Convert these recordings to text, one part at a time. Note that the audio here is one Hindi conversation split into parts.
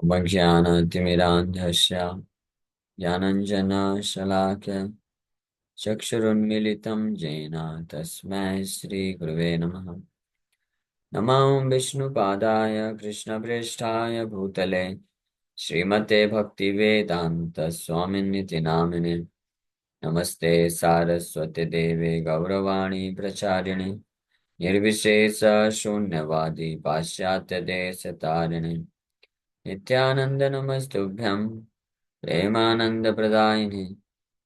उपज्ञानतिमिरान्धस्य ज्ञानञ्जनशलाकया चक्षुरुन्मीलितं येन तस्मै श्रीगुरवे नमः। नमो विष्णुपादाय कृष्णप्रेष्ठाय भूतले श्रीमते भक्तिवेदान्तस्वामिन्निति नामिने। नमस्ते सारस्वती देवे गौरवाणी प्रचारिणे निर्विशेष शून्यवादी पाश्चात्यदेशतारिणे नित्यानंद नमस्तुभ्यं प्रेमानन्दप्रदायिने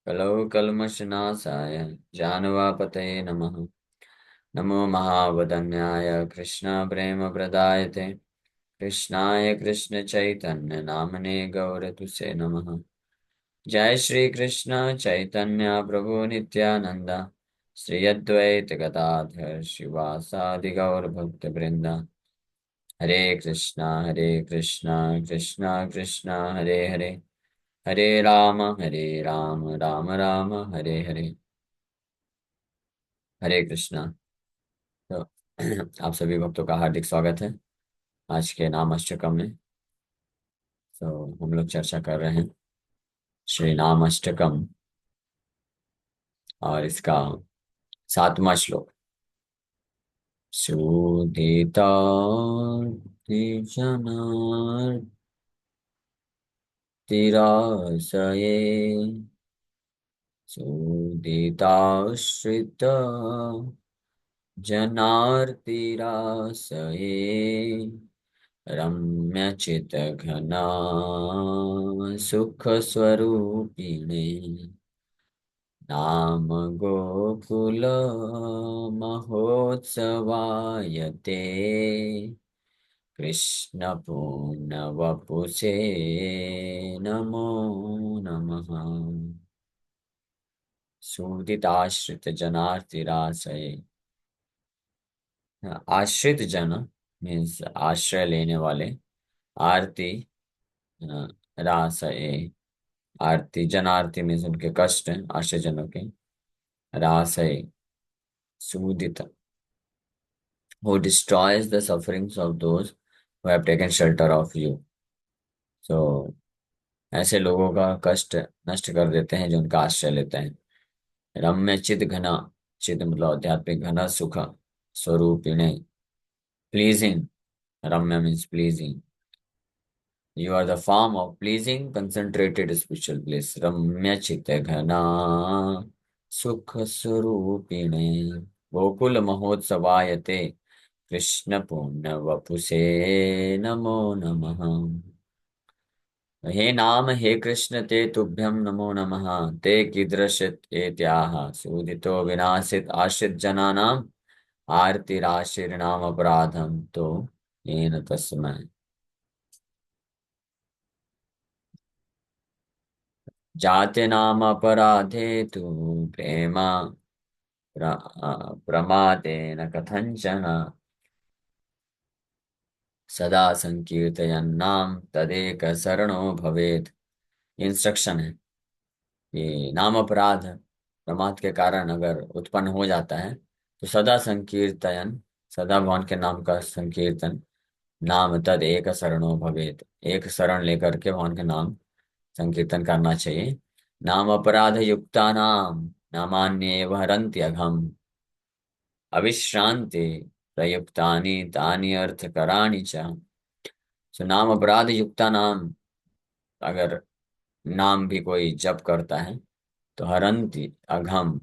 कलौ कल्मषनाशाय जानवापतये नमः। नमो महावदन्याय कृष्णप्रेमप्रदायते कृष्णाय कृष्णचैतन्य नामने गौरतुसे नमः। जय श्री कृष्ण चैतन्य प्रभु नित्यानंद श्री अद्वैत गदाधर शिवासादि गौर भक्त वृंदा। हरे कृष्णा कृष्णा कृष्णा हरे हरे, हरे राम राम राम हरे हरे। हरे कृष्णा। तो आप सभी भक्तों का हार्दिक स्वागत है आज के नाम अष्टकम में। तो हम लोग चर्चा कर रहे हैं श्री नाम अष्टकम और इसका 7वां श्लोक। सुदीता जनार्तिरासये सुदिताश्रित जनार्तिरासये रम्यचितघना सुखस्वरूपिणे नाम गोकुल महोत्सवायते कृष्ण पूर्णवपुषे नमो नमः। सुदिताश्रित जनार्तिरासये। आश्रित जन मीन्स आश्रय लेने वाले। आरती रासये। आरती जन आरती मीन्स उनके कष्ट आश्रय जनों के। रासये सुदित who destroys the sufferings of those who have taken shelter of you। So ऐसे लोगों का कष्ट नष्ट कर देते हैं जो उनका आश्रय लेते हैं। रम्य चित घना, चित मतलब आध्यात्मिक, घना सुख स्वरूपिणे प्लीजिंग। रम्य means pleasing. You are the form of pleasing, concentrated spiritual bliss. Ramya Chitta Ghana Sukha Swarupine Gokul Mahotsavayate Krishna Punna Vapuse Namo Namaha। हे नाम हे कृष्ण ते तुभ्यं नमो नमः। ते कीदृशित एत्याह सूदितो विनाशित आश्रित जनानां आर्तिराशिर्नाम अपराधं तो येन तस्मै। जाते नाम अपराधे तु प्रेम प्रमादेन कथंचन सदा संकीर्तयन्नाम तदेक शरणो भवेत्। इंस्ट्रक्शन है कि नाम अपराध प्रमाद के कारण अगर उत्पन्न हो जाता है तो सदा संकीर्तयन, सदा भगवान के नाम का संकीर्तन, नाम तद एक शरणो भवेत्, एक शरण लेकर के भगवान के नाम संकीर्तन करना चाहिए। नाम अपराध युक्ता नाम नामान्येव हरन्ति अघम अविश्रांति प्रयुक्तानि तानि अर्थकराणि च। सो नाम अपराध युक्ता नाम, अगर नाम भी कोई जप करता है तो हरन्ति अघम,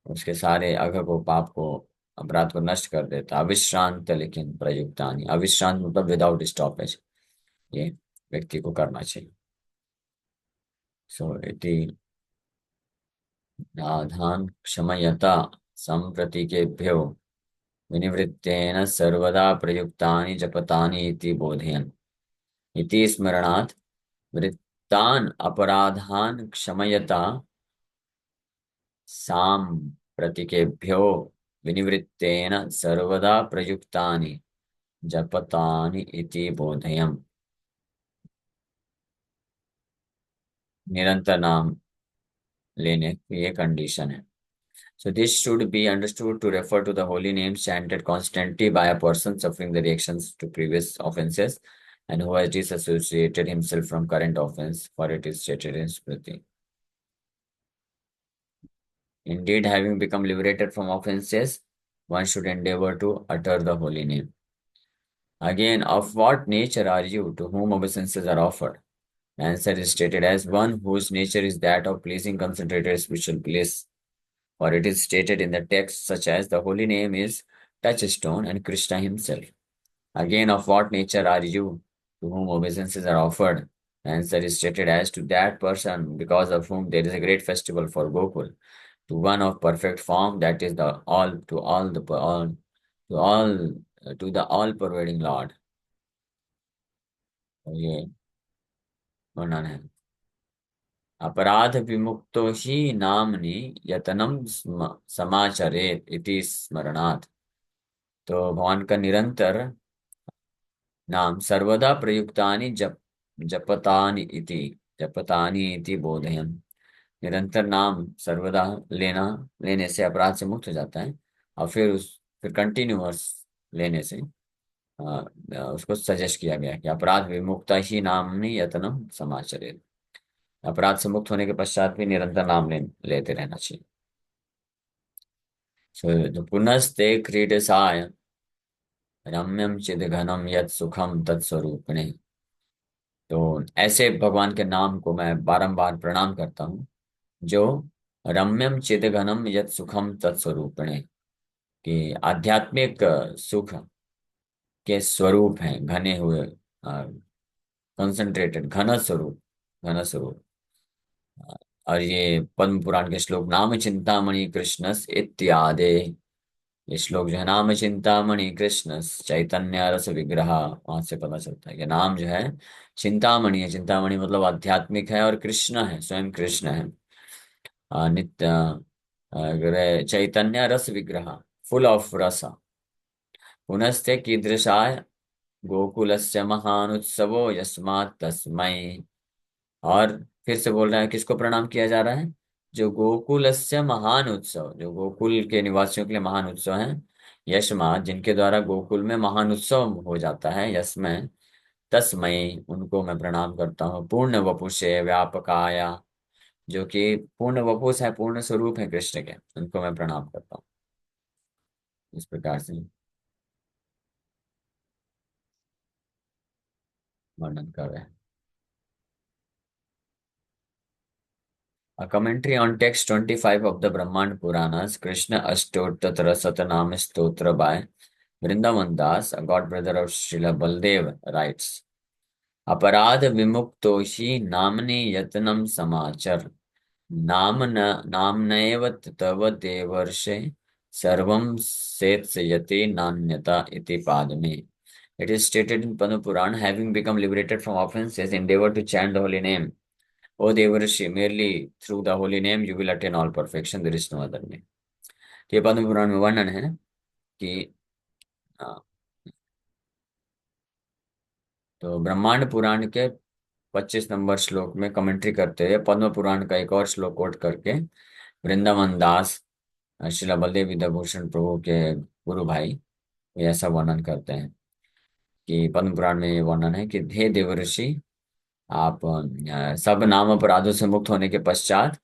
उसके सारे अघ को, पाप को, अपराध को नष्ट कर देता। अविश्रांत लेकिन प्रयुक्तानि, अविश्रांत मतलब विदाउट स्टॉपेज, ये व्यक्ति को करना चाहिए। सो इति नाधान क्षमयता संप्रतीकेभ्यो विनिवृत्तेन सर्वदा प्रयुक्तानि जपतानि इति बोधयन्। इति स्मरणात् वृत्तान् अपराधान् क्षमयता सांप्रतिकेभ्यो विनिवृत्तेन सर्वदा प्रयुक्तानि जपतानि इति बोधयम्। निरंतर नाम लेने की ये कंडीशन है। So this should be understood to refer to the holy names chanted constantly by a person suffering the reactions to previous offenses and who has disassociated himself from current offense, for it is stated in Smriti. Indeed, having become liberated from offenses, one should endeavor to utter the holy name. Again, of what nature are you to whom obeisances are offered? The answer is stated as one whose nature is that of pleasing concentrated spiritual bliss. For it is stated in the text such as the holy name is touchstone and Krishna himself. Again, of what nature are you to whom obeisances are offered? The answer is stated as to that person because of whom there is a great festival for Gokul, to one of perfect form, that is the all to all the all to all to the all pervading Lord. तो ये वर्णन है। अपराध विमुक्तो ही नामनि यतनम समाचरेत इति स्मरणात्। तो भगवान का निरंतर नाम सर्वदा प्रयुक्तानि जपतानि इति बोधयन्। निरंतर नाम सर्वदा लेने से अपराध से मुक्त हो जाता है, और फिर कंटिन्यूअस लेने से उसको सजेस्ट किया गया कि अपराध विमुक्ता ही नामनि यतनम समाचरेत। अपराध से मुक्त होने के पश्चात भी निरंतर नाम लेते रहना चाहिए। जो पुनस्ते क्रीडसाय रम्यम चिदघनम यत् सुखम तत्स्वरूपिणे। तो ऐसे भगवान के नाम को मैं बारंबार प्रणाम करता हूँ, जो रम्यम चिदघनम यत् सुखम तत्स्वरूपिणे, कि आध्यात्मिक सुख के स्वरूप हैं, घने हुए, कंसंट्रेटेड, घन स्वरूप। और ये पद्म पुराण के श्लोक नाम चिंतामणि कृष्णस इत्यादि, ये श्लोक जो है नाम चिंतामणि कृष्ण चैतन्य रस विग्रह, वहां से पता चलता है कि नाम जो है चिंतामणि है। चिंतामणि मतलब आध्यात्मिक है, और कृष्ण है, स्वयं कृष्ण है। नित्य चैतन्य रस विग्रह, फुल ऑफ रस। पुनस्ते कीदृशाय गोकुलस्य महानुत्सवो यस्मात् तस्मै। और फिर से बोल रहा है, किसको प्रणाम किया जा रहा है? जो गोकुलस्य महान उत्सव, जो गोकुल के निवासियों के लिए महान उत्सव है, यशमा, जिनके द्वारा गोकुल में महान उत्सव हो जाता है, यस्मय तस्मय, उनको मैं प्रणाम करता हूँ। पूर्ण वपुषे व्यापकाया, जो कि पूर्ण वपुष है, पूर्ण स्वरूप है कृष्ण के, उनको मैं प्रणाम करता हूँ। इस प्रकार से वर्णन कर रहे हैं। A commentary on text 25 of the Brahmand Puranas, Krishna Ashtottara Satanam Stotra by Vrindavan Das, a god brother of Srila Baldev, writes, अपराध विमुक्तो हि नामनि यत्नम समाचर, नामनैव तव देवर्षे सर्वं सेत्स्यति नान्यता इति पादमे। It is stated in Padma Puran, having become liberated from offenses, endeavor to chant the holy name. O Devarshi, merely through the holy name you will attain all perfection, there is no other name. ये पद्म पुराण में वर्णन है कि तो ब्रह्मांड पुराण के 25 नंबर श्लोक में कमेंट्री करते हुए पद्म पुराण का एक और श्लोक कोट करके वृंदावन दास श्रील बलदेव विद्याभूषण प्रभु के गुरु भाई ये ऐसा वर्णन करते हैं कि पद्म पुराण में ये वर्णन है कि हे देवर्षि, आप सब नाम अपराधों से मुक्त होने के पश्चात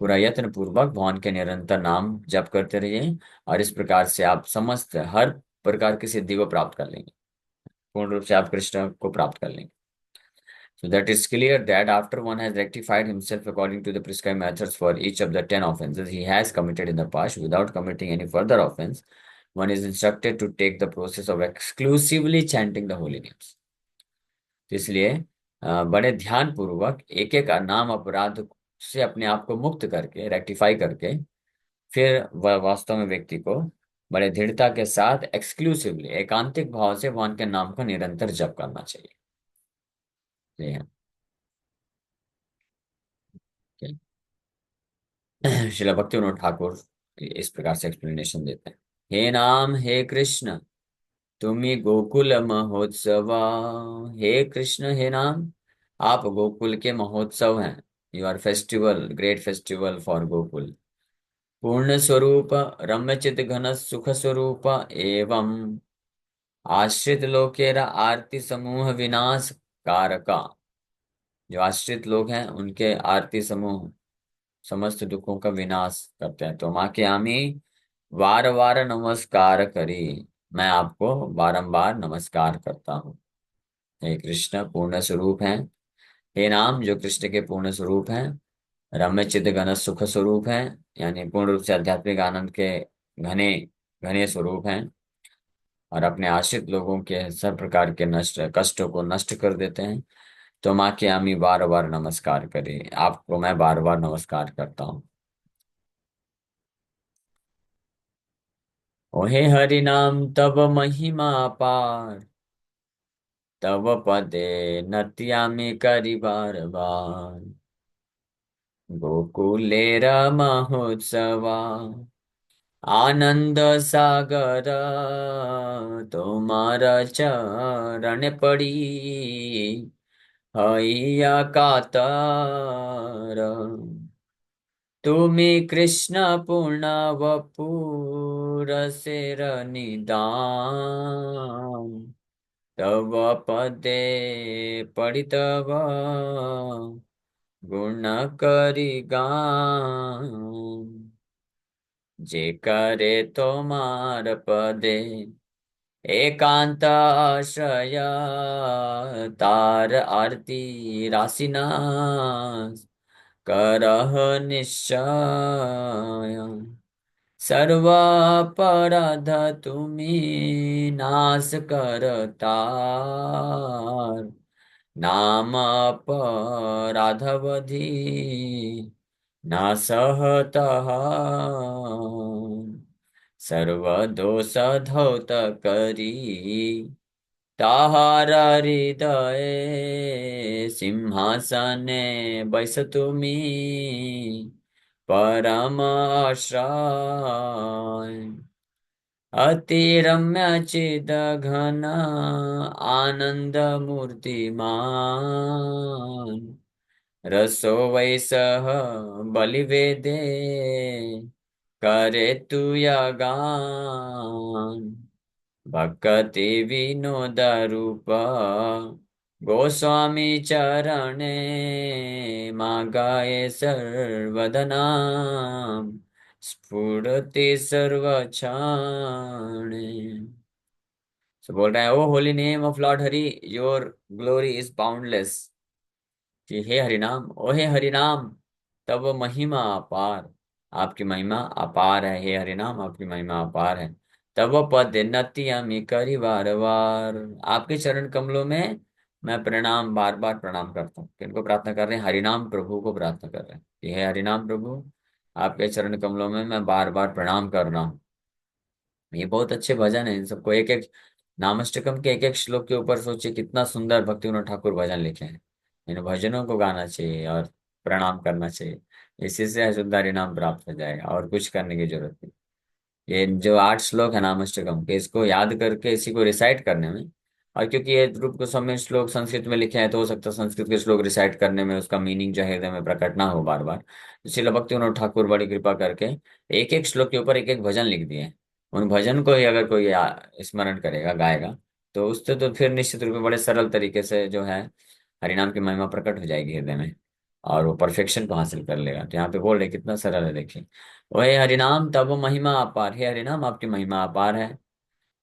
पूरा यत्न पूर्वक भगवान के निरंतर नाम जप करते रहिए, और इस प्रकार से आप समस्त हर प्रकार की सिद्धि को प्राप्त कर लेंगे, पूर्ण रूप से आप कृष्ण को प्राप्त कर लेंगे। So that is clear that after one has rectified himself according to the prescribed methods for each of the 10 offenses he has committed in the past, without committing any further offense, one is instructed to take the process of exclusively chanting the holy names. तो इसलिए बड़े ध्यान पूर्वक एक एक नाम अपराध से अपने आप को मुक्त करके, रेक्टिफाई करके, फिर वह वास्तव में व्यक्ति को बड़े दृढ़ता के साथ एक्सक्लूसिवली, एकांतिक भाव से भगवान के नाम का निरंतर जप करना चाहिए। जी हाँ। श्रील भक्ति विनोद ठाकुर इस प्रकार से एक्सप्लेनेशन देते हैं। हे नाम हे कृष्ण तुम्ही गोकुल महोत्सव। हे कृष्ण, हे नाम, आप गोकुल के महोत्सव हैं। You are festival, great festival for Gokul. पूर्ण स्वरूप रम्य चित घन सुख स्वरूप एवं आश्रित लोकेरा आरती समूह विनाश कारका। जो आश्रित लोग हैं उनके आरती समूह समस्त दुखों का विनाश करते हैं। तो माँ के आमी वार वार नमस्कार करी, मैं आपको बारंबार नमस्कार करता हूँ। हे कृष्ण पूर्ण स्वरूप हैं, हे नाम जो कृष्ण के पूर्ण स्वरूप हैं, रम्य चित्त घन सुख स्वरूप हैं, यानी पूर्ण रूप से आध्यात्मिक आनंद के घने घने स्वरूप हैं, और अपने आश्रित लोगों के सब प्रकार के नष्ट कष्टों को नष्ट कर देते हैं। तो माँ के आमी बार बार नमस्कार करे, आपको मैं बार बार नमस्कार करता हूँ। ओहे हरि नाम तब महिमा पार, तब पदे नत्यामि करि बार बार। गोकुलेर महोत्सवा आनंद सागर, तुम्हारा चरण पड़ी हैया कातर। तुमी कृष्ण पूर्ण वपुर सिर निदान, तव पदे पड़ितव गुण करि गान। जे करे तोमार पदे एकांत आश्रय, तार आरती राशिनाश करह निश्चय। सर्वापराध तुम्ही नाश करतार, नाम अपराधवधी न सहतः। सर्व दोष धौत करी ताहार हृदय, सिंहासने बैस तुमी परम आश्रय। अति रम्य चिद घन आनंद मूर्तिमान, रसो वैसह बलिवेदे करे तु गान। भक्ति विनोद रूप गोस्वामी चरणे, माँ गाए सर्वदना स्फुरति सर्वक्षणे। तो बोल रहे हैं, O holy name of lord Hari, your glory is boundless. कि हे हरिनाम, ओ हे हरिनाम, तब महिमा अपार, आपकी महिमा अपार है। हे हरिनाम आपकी महिमा अपार है। तब पद नति अमी करी बार बार, आपके चरण कमलों में मैं प्रणाम बार बार प्रणाम करता हूँ। किनको प्रार्थना कर रहे हैं? हरिनाम प्रभु को प्रार्थना कर रहे हैं कि हे हरिनाम प्रभु, आपके चरण कमलों में मैं बार बार प्रणाम कर रहा हूँ। ये बहुत अच्छे भजन है। इन सबको एक एक नामष्टकम के एक एक श्लोक के ऊपर सोचिए कितना सुंदर भक्ति विनोद ठाकुर भजन लिखे हैं। इन भजनों को गाना चाहिए और प्रणाम करना चाहिए। इसी से शुद्ध हरिनाम प्राप्त हो जाएगा और कुछ करने की जरूरत नहीं। ये जो 8 श्लोक है नामष्टकम के, इसको याद करके इसी को रिसाइट करने में, और क्योंकि ये रूप गोस्वामी श्लोक संस्कृत में लिखे हैं तो हो सकता है संस्कृत के श्लोक रिसाइट करने में उसका मीनिंग जो है हृदय में प्रकट ना हो बार बार। इसलिए भक्ति विनोद ठाकुर बड़ी कृपा करके एक एक श्लोक के ऊपर एक एक भजन लिख दिए हैं। उन भजन को ही अगर कोई स्मरण करेगा गाएगा तो उससे तो फिर निश्चित रूप में बड़े सरल तरीके से जो है हरिनाम की महिमा प्रकट हो जाएगी हृदय में, और वो परफेक्शन को हासिल कर लेगा। तो यहाँ पे बोल रहे कितना सरल है, देखिए। ओहे हरिनाम तब महिमा अपार, हे हरिनाम आपकी महिमा अपार है।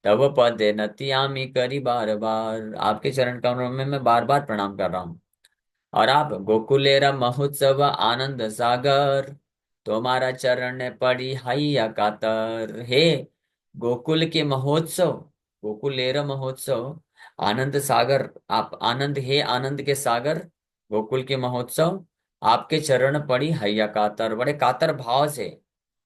तब पद नतियामी करी बार बार, आपके चरण कमलों में मैं बार बार प्रणाम कर रहा हूँ। और आप गोकुलेरा महोत्सव आनंद सागर, तुम्हारा चरण ने पड़ी हैया कातर। हे गोकुल के महोत्सव, गोकुलेरा महोत्सव आनंद सागर, आप आनंद, हे आनंद के सागर गोकुल के महोत्सव, आपके चरण पड़ी हैया कातर, बड़े कातर भाव से।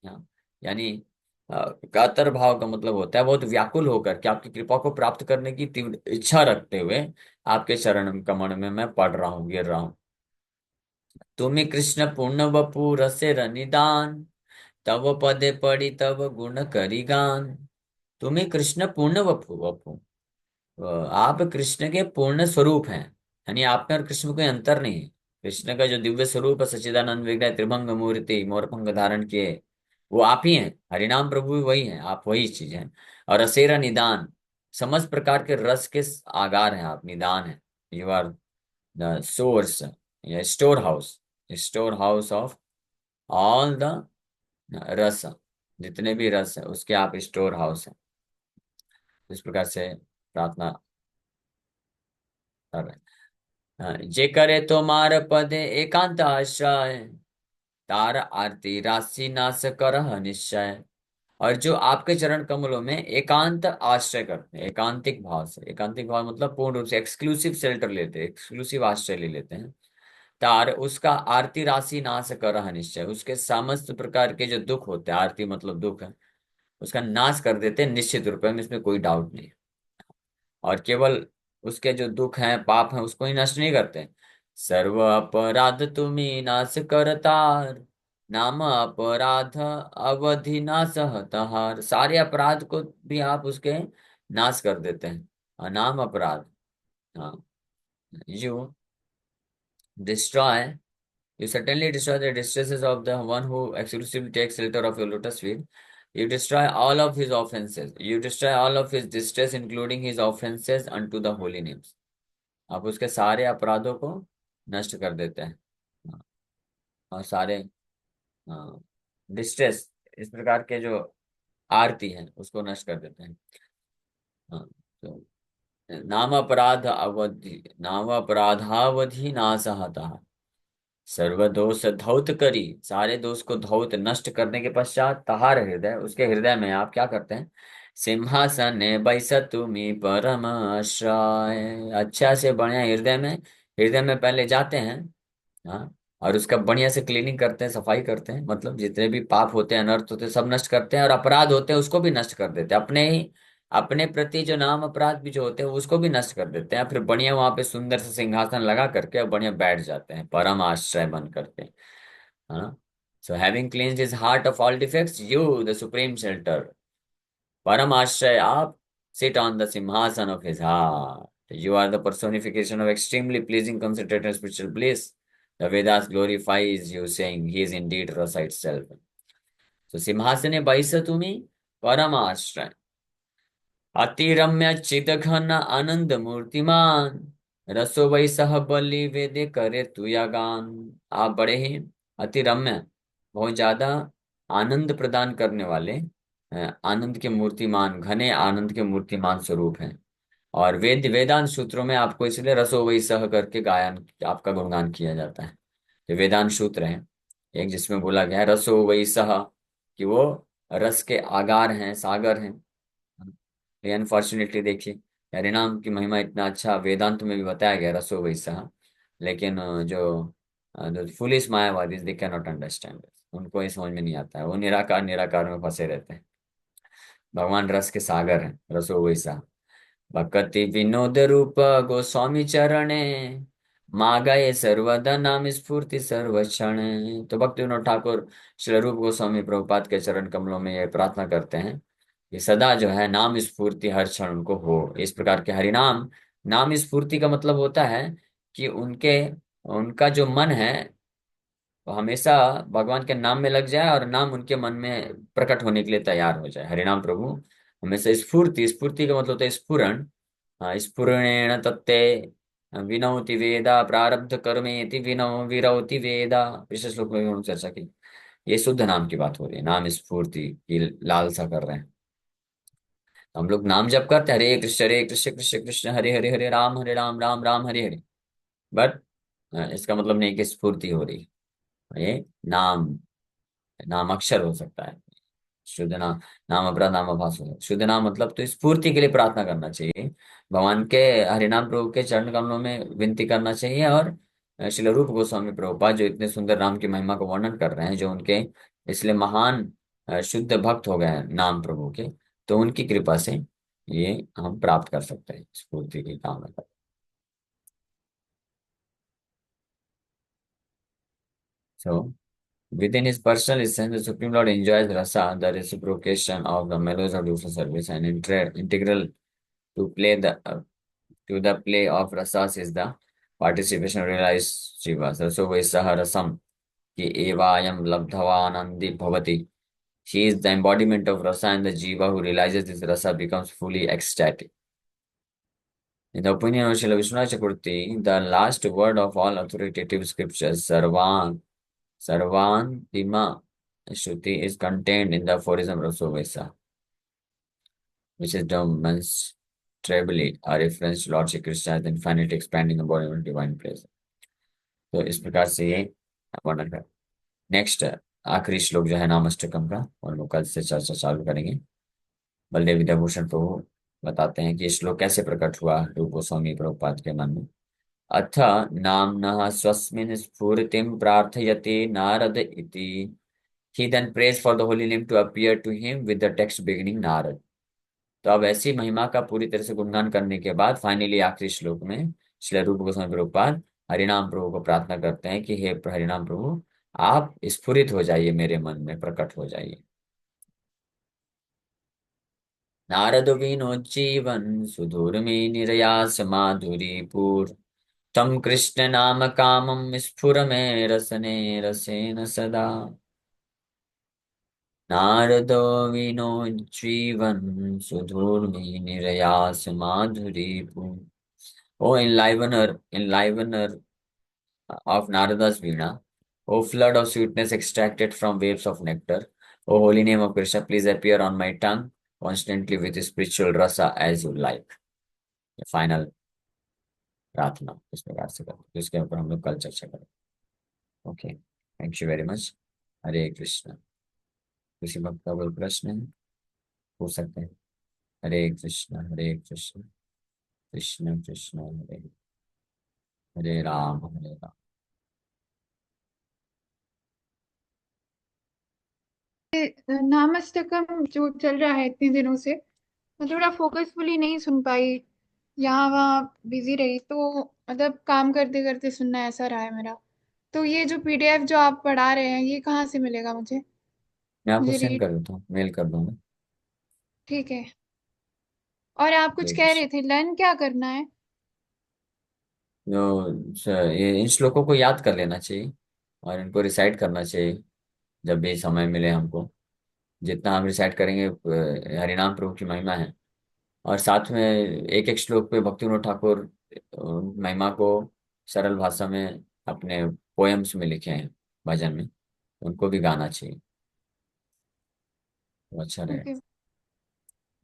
हाँ, यानी कातर भाव का मतलब होता है बहुत व्याकुल होकर कि आपकी कृपा को प्राप्त करने की तीव्र इच्छा रखते हुए आपके चरण कमल में मैं पढ़ रहा हूँ, गिर रहा हूँ। तुम्हें कृष्ण पूर्ण वपु रसे निदान, तब पदे पड़ी तब गुण करी गान। तुम्हें कृष्ण पूर्ण वपु वपु, आप कृष्ण के पूर्ण स्वरूप हैं, यानी आप में और कृष्ण में कोई अंतर नहीं है। कृष्ण का जो दिव्य स्वरूप है सच्चिदानंद विग्रह त्रिभंग मूर्ति मोरपंख धारण किए, वो आप ही हैं। हरिनाम प्रभु भी वही हैं, आप वही चीज हैं। और असेरा निदान, समस्त प्रकार के रस के आगार हैं आप, निदान है। यू आर द सोर्स या store house of all the रस, जितने भी रस है उसके आप स्टोर हाउस है। इस प्रकार से प्रार्थना कर रहे हैं। जे करे तो मार पदे एकांत आश्रय, तार आरती राशि नाश करह निश्चय। और जो आपके चरण कमलों में एकांत आश्रय करते हैं, एकांतिक भाव से, एकांतिक भाव मतलब पूर्ण रूप से एक्सक्लूसिव शेल्टर लेते हैं, एक्सक्लूसिव आश्रय ले लेते हैं, तार उसका आरती राशि नाश करह निश्चय, उसके समस्त प्रकार के जो दुख होते हैं, आरती मतलब दुख है, उसका नाश कर देते हैं निश्चित रूप में, इसमें कोई डाउट नहीं है। और केवल उसके जो दुख हैं, पाप हैं, उसको ही नष्ट नहीं करते। सर्व अपराध तुम्ही नाश करतार, नाम अपराध अवधि नाश हतहार। सारे अपराध को भी आप उसके नाश कर देते हैं, अनाम अपराध। हाँ, you destroy, you certainly destroy the distresses of the one who exclusively takes shelter of your lotus feet. You destroy all of his offenses. You destroy all of his distress, including his offenses unto the holy names. आप उसके सारे अपराधों को नष्ट कर देते हैं। हाँ, और सारे डिस्ट्रेस, इस प्रकार के जो आरती है उसको नष्ट कर देते हैं। हाँ, तो नाम अपराधावधि नासहता, सर्वदोष धौत करी, सारे दोष को धौत नष्ट करने के पश्चात तहार हृदय, उसके हृदय में आप क्या करते हैं, सिंहासन बैसतुमी परम आश्रय, अच्छा से बढ़िया हृदय में, हृदय में पहले जाते हैं। हाँ, और उसका बढ़िया से क्लीनिंग करते हैं, सफाई करते हैं, मतलब जितने भी पाप होते हैं, अनर्थ होते हैं, सब नष्ट करते हैं, और अपराध होते हैं उसको भी नष्ट कर देते हैं, अपने ही अपने प्रति जो नाम अपराध भी जो होते हैं उसको भी नष्ट कर देते हैं। फिर बढ़िया वहां पे सुंदर से सिंहासन लगा करके और बढ़िया बैठ जाते हैं परम आश्रय बन करके। हाँ, so having cleansed his heart of all defects, you the supreme shelter, परम आश्रय आप, sit on the simhasan of his heart. You are the personification of extremely pleasing, concentrated and spiritual bliss. The Vedas glorifies you, saying he is indeed Rasa itself. So Sinhasane बैसतुमी परम आश्रय, अति रम्य चित घन आनंद मूर्तिमान, रसो वै सह बलि वेदे करे तुया गान। आप बड़े ही अति रम्य, बहुत ज्यादा आनंद प्रदान करने वाले, आनंद के मूर्तिमान, घने आनंद के मूर्तिमान स्वरूप हैं। और वेदांत सूत्रों में आपको इसलिए रसो वही सह करके गायन, आपका गुणगान किया जाता है। ये वेदांत सूत्र हैं, एक जिसमें बोला गया है रसो वही सह, कि वो रस के आगार हैं, सागर हैं। लेकिन अनफॉर्चुनेटली देखिए, हरिनाम की महिमा इतना अच्छा वेदांत में भी बताया गया, रसो वही सह, लेकिन जो फुलिश मायावादी दे कैन नॉट अंडरस्टैंड, उनको ये समझ में नहीं आता है, वो निराकार निराकार में फंसे रहते हैं। भगवान रस के सागर हैं, रसो वही सह। भक्ति विनोद रूप गोस्वामी चरणे, मागए सर्वदा नाम स्फूर्ति सर्व क्षण। तो भक्ति विनोद ठाकुर श्री रूप गोस्वामी प्रभुपाद के चरण कमलों में ये प्रार्थना करते हैं कि सदा जो है नाम स्फूर्ति हर क्षण उनको हो। इस प्रकार के हरिनाम, नाम स्फूर्ति का मतलब होता है कि उनके, उनका जो मन है वो हमेशा भगवान के नाम में लग जाए और नाम उनके मन में प्रकट होने के लिए तैयार हो जाए। हरिनाम प्रभु हमेशा स्फूर्ति, स्फूर्ति का मतलब होता है स्फुरण, हाँ, स्फुरणेन तत्ते विनौति वेदा प्रारब्ध कर्मेति विनौ विरौति वेदा, पिछले श्लोक में भी हम चर्चा की। ये शुद्ध नाम की बात हो रही है, नाम स्फूर्ति की लालसा कर रहे हैं। हम लोग नाम जप करते हैं, हरे कृष्ण कृष्ण कृष्ण हरे हरे, हरे राम राम राम हरे हरे, बट इसका मतलब नहीं कि स्फूर्ति हो रही है। ये नाम, नाम अक्षर हो सकता है, शुद्ध नाम, नाम अपराध नाम अभास हो, शुद्ध नाम मतलब तो स्फूर्ति के लिए प्रार्थना करना चाहिए, भगवान के हरिनाम प्रभु के चरण कमलों में विनती करना चाहिए। और श्रील रूप गोस्वामी प्रभुपाद जो इतने सुंदर नाम की महिमा को वर्णन कर रहे हैं, जो उनके इसलिए महान शुद्ध भक्त हो गए हैं नाम प्रभु के, तो उनकी कृपा से ये हम प्राप्त कर सकते हैं स्फूर्ति की कामना कर। So within his personal essence, the Supreme Lord enjoys rasa, the reciprocation of the mellows of devotional service, and integral to play the to the play of rasas is the participation of realized jivas. So Vaisaha rasam ki evayam labdhavanandi bhavati. He is the embodiment of rasa, and the jiva who realizes this rasa becomes fully ecstatic. In the opinion of Srila Vishwanath Chakravarti, the last word of all authoritative scriptures, Sarvantima Shruti, is contained in the aphorism Rasovesa, which is demonstrably a reference to Lord Shri Krishna as infinite expanding embodiment of divine place. तो इस प्रकार से ये वर्णन है। नेक्स्ट आखिरी श्लोक जो है नामष्टकम का, और वो कल से चर्चा चालू करेंगे। बलदेव विद्याभूषण प्रभु बताते हैं कि ये श्लोक कैसे प्रकट हुआ रूप गोस्वामी प्रभुपाद के मन में। अथ नाम्नः स्वस्मिन् स्फूर्तिं प्रार्थयते नारद इति। He then prays for the holy name to appear to him with the text beginning Narad. तो अब ऐसी महिमा का पूरी तरह से गुणगान करने के बाद फाइनली आखिरी श्लोक में श्री रूप गोस्वामी प्रभुपाद हरिनाम प्रभु को प्रार्थना करते हैं कि हे हरिनाम प्रभु, आप स्फुरित हो जाइए, मेरे मन में प्रकट हो जाइए। नारद विनोज्जीवन सुधुर्मि निर्यास माधुरीपुर तम कृष्ण नाम कामं स्फुर में रसने रसेन सदा। नारदो विनोज्जीवन सुधुर्मि निर्यास माधुरीपुर। O enlivener of Narada's Veena, O flood of sweetness extracted from waves of nectar, O holy name of Krishna, please appear on my tongue constantly with spiritual rasa as you like। ये फाइनल प्रार्थना इस प्रकार से करें, तो इसके ऊपर हम लोग कल चर्चा करें। Okay, thank you very much. Hare Krishna. किसी भक्त का कोई प्रश्न है, पूछ सकते हैं। हरे कृष्ण हरे कृष्ण कृष्ण कृष्ण हरे हरे राम हरे राम। नामस्तकम जो चल रहा है इतने दिनों से, मैं थोड़ा फोकसफुली नहीं सुन पाई, यहाँ वहाँ बिजी रही, तो मतलब काम करते करते सुनना ऐसा रहा है मेरा। तो ये जो पीडीएफ जो आप पढ़ा रहे हैं ये कहाँ से मिलेगा मुझे? मैं आपको मुझे सेंड रीड। कर देता हूँ, मेल कर दूंगा। ठीक है। और आप कुछ हरे कह कृष्ण। रहे थे, लर्न क्या करना है? ये इन श्लोकों को याद कर लेना चाहिए और इनको रिसाइट करना चाहिए जब भी समय मिले हमको। जितना हम रिसाइट करेंगे हरिनाम प्रभु की महिमा है। और साथ में एक एक श्लोक पे भक्ति विनोद ठाकुर महिमा को सरल भाषा में अपने पोएम्स में लिखे हैं, भजन में, उनको भी गाना चाहिए, तो अच्छा रहेगा। ओके।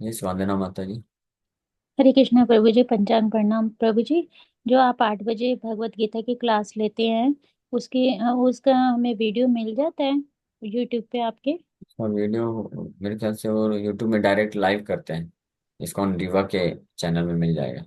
ये वंदना माता जी। हरे कृष्णा प्रभु जी, पंचांग प्रणाम प्रभु जी। जो आप 8 बजे भगवत गीता की क्लास लेते हैं उसका हमें वीडियो मिल जाता है यूट्यूब पे आपके? और वीडियो मेरे ख्याल से वो यूट्यूब में डायरेक्ट लाइव करते हैं, इसकॉन रीवा के चैनल में मिल जाएगा।